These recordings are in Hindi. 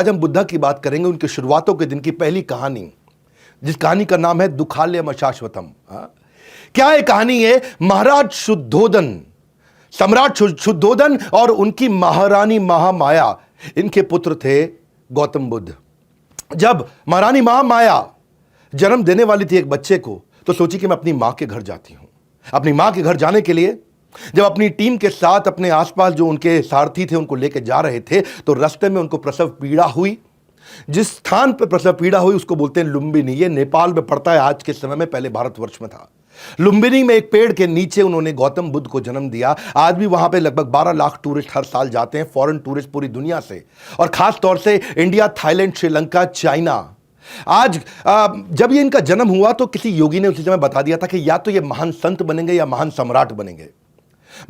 आज हम बुद्धा की बात करेंगे, उनके शुरुआतों के दिन की पहली कहानी, जिस कहानी का नाम है दुखालयम अशाश्वतम। क्या ये कहानी है? महाराज शुद्धोदन, सम्राट शुद्धोदन और उनकी महारानी महामाया, इनके पुत्र थे गौतम बुद्ध। जब महारानी महामाया जन्म देने वाली थी एक बच्चे को, तो सोची कि मैं अपनी मां के घर जाती हूं। अपनी मां के घर जाने के लिए जब अपनी टीम के साथ अपने आसपास जो उनके सारथी थे उनको लेकर जा रहे थे, तो रास्ते में उनको प्रसव पीड़ा हुई। जिस स्थान पर प्रसव पीड़ा हुई उसको बोलते हैं लुम्बिनी। ये नेपाल में पड़ता है आज के समय में, पहले भारतवर्ष में था। लुम्बिनी में एक पेड़ के नीचे उन्होंने गौतम बुद्ध को जन्म दिया। आज भी वहां पे लगभग 12 लाख टूरिस्ट हर साल जाते हैं, फॉरेन टूरिस्ट पूरी दुनिया से, और खास तौर से इंडिया, थाईलैंड, श्रीलंका, चाइना। आज जब ये इनका जन्म हुआ तो किसी योगी ने उसी समय बता दिया था कि या तो ये महान संत बनेंगे या महान सम्राट बनेंगे।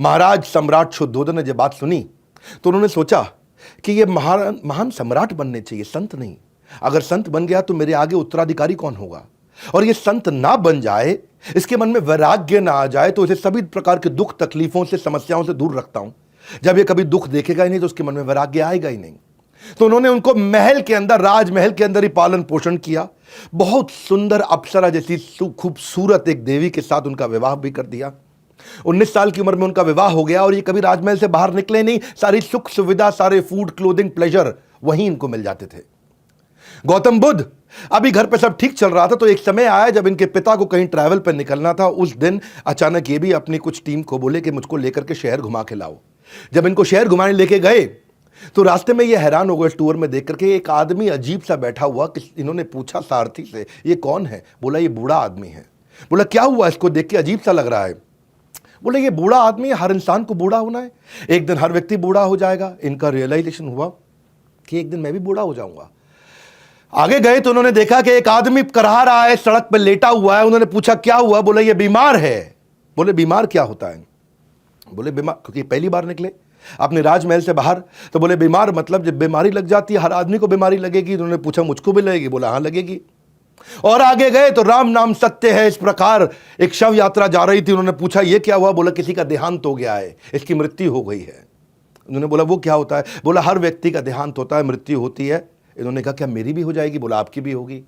महाराज सम्राट शुद्धोदन ने जब बात सुनी तो उन्होंने सोचा कि ये महान सम्राट बनने चाहिए, संत नहीं। अगर संत बन गया तो मेरे आगे उत्तराधिकारी कौन होगा? और ये संत ना बन जाए, इसके मन में वैराग्य ना आ जाए, तो इसे सभी प्रकार के दुख तकलीफों से, समस्याओं से दूर रखता हूं। जब ये कभी दुख देखेगा ही नहीं तो उसके मन में वैराग्य आएगा ही नहीं। तो उन्होंने उनको महल के अंदर, राजमहल के अंदर ही पालन पोषण किया। बहुत सुंदर अप्सरा जैसी खूबसूरत एक देवी के साथ उनका विवाह भी कर दिया। 19 साल की उम्र में उनका विवाह हो गया और ये कभी राजमहल से बाहर निकले नहीं। सारी सुख सुविधा, सारे फूड, क्लोथिंग, प्लेजर वहीं इनको मिल जाते थे। गौतम बुद्ध अभी घर पे सब ठीक चल रहा था, तो एक समय आया जब इनके पिता को कहीं ट्रैवल पर निकलना था। उस दिन अचानक ये भी अपनी कुछ टीम को बोले कि मुझको लेकर के शहर घुमा के लाओ। जब इनको शहर घुमाने लेके गए तो रास्ते में ये हैरान हो गए टूर में देख करके, एक आदमी अजीब सा बैठा हुआ। इन्होंने पूछा सारथी से, ये कौन है? बोला ये बूढ़ा आदमी है। बोला क्या हुआ, इसको देख के अजीब सा लग रहा है? बोले ये बूढ़ा आदमी है, हर इंसान को बूढ़ा होना है, एक दिन हर व्यक्ति बूढ़ा हो जाएगा। इनका रियलाइजेशन हुआ कि एक दिन मैं भी बूढ़ा हो जाऊंगा। आगे गए तो उन्होंने देखा कि एक आदमी कराह रहा है, सड़क पर लेटा हुआ है। उन्होंने पूछा क्या हुआ? बोले ये बीमार है। बोले बीमार क्या होता है? बोले बीमार, क्योंकि पहली बार निकले अपने राजमहल से बाहर, तो बोले बीमार मतलब जब बीमारी लग जाती है, हर आदमी को बीमारी लगेगी। उन्होंने पूछा मुझको भी लगेगी? बोला हाँ लगेगी। और आगे गए तो राम नाम सत्य है, इस प्रकार एक शव यात्रा जा रही थी। उन्होंने पूछा ये क्या हुआ? बोला किसी का देहांत हो गया है, इसकी मृत्यु हो गई है। उन्होंने बोला वो क्या होता है? बोला हर व्यक्ति का देहांत होता है, मृत्यु होती है। इन्होंने कहा क्या मेरी भी हो जाएगी? बोला आपकी भी होगी।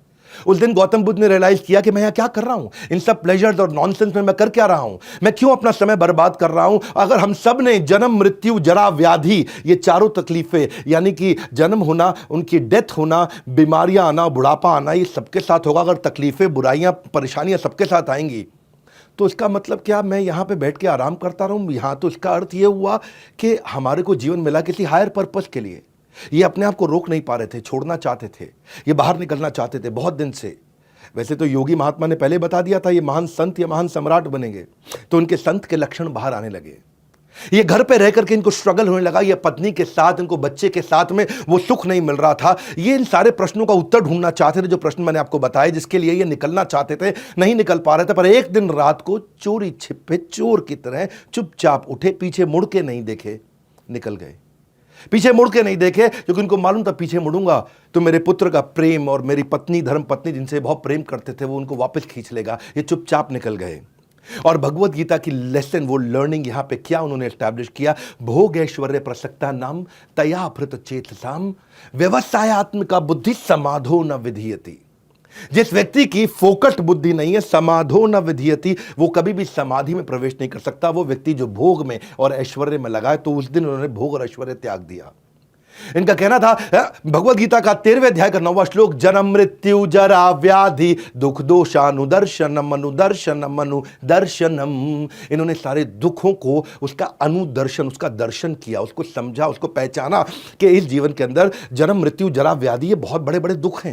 उस दिन गौतम बुद्ध ने रियलाइज किया कि मैं यहाँ क्या कर रहा हूं, इन सब प्लेजर्स और नॉनसेंस में मैं कर क्या रहा हूं, मैं क्यों अपना समय बर्बाद कर रहा हूं? अगर हम सब ने जन्म, मृत्यु, जरा, व्याधि, ये चारों तकलीफें, यानी कि जन्म होना, उनकी डेथ होना, बीमारियां आना, बुढ़ापा आना, ये सबके साथ होगा। अगर तकलीफें, बुराइयां, परेशानियां सबके साथ आएंगी तो इसका मतलब क्या मैं यहाँ पे बैठ के आराम करता रहूं? यहाँ तो इसका अर्थ ये हुआ कि हमारे को जीवन मिला किसी हायर पर्पस के लिए। ये अपने आप को रोक नहीं पा रहे थे, छोड़ना चाहते थे, ये बाहर निकलना चाहते थे बहुत दिन से। वैसे तो योगी महात्मा ने पहले बता दिया था ये महान संत या महान सम्राट बनेंगे, तो उनके संत के लक्षण बाहर आने लगे। ये घर पे रह करके इनको स्ट्रगल होने लगा, ये पत्नी के साथ, इनको बच्चे के साथ में वो सुख नहीं मिल रहा था। ये इन सारे प्रश्नों का उत्तर ढूंढना चाहते थे, जो प्रश्न मैंने आपको बताए, जिसके लिए ये निकलना चाहते थे, नहीं निकल पा रहे थे। पर एक दिन रात को चोरी छिपे चोर की तरह चुपचाप उठे, पीछे मुड़ के नहीं देखे, निकल गए। पीछे मुड़ के नहीं देखे क्योंकि उनको मालूम था पीछे मुड़ूंगा तो मेरे पुत्र का प्रेम और मेरी पत्नी, धर्म पत्नी जिनसे बहुत प्रेम करते थे, वो उनको वापस खींच लेगा। ये चुपचाप निकल गए। और भगवत गीता की लेसन, वो लर्निंग यहां पे क्या उन्होंने एस्टैब्लिश किया? भोग ऐश्वर्य प्रसक्ता नाम तया भृत चेतसाम व्यवसायत्मिका बुद्धि समाधो न विधीयति। जिस व्यक्ति की फोकस्ड बुद्धि नहीं है, समाधो न विधीयति, वो कभी भी समाधि में प्रवेश नहीं कर सकता। वो व्यक्ति जो भोग में और ऐश्वर्य में लगा है, तो उस दिन उन्होंने भोग और ऐश्वर्य त्याग दिया। इनका कहना था, भगवत गीता का 13वें अध्याय का 9वां श्लोक, जन्म मृत्यु जरा व्याधि दुख दोषानुदर्शनम अनुदर्शनम अनुदर्शनम। इन्होंने सारे दुखों को, उसका अनुदर्शन, उसका दर्शन किया, उसको समझा, उसको पहचाना कि इस जीवन के अंदर जन्म मृत्यु जरा व्याधि ये बहुत बड़े बड़े दुख हैं।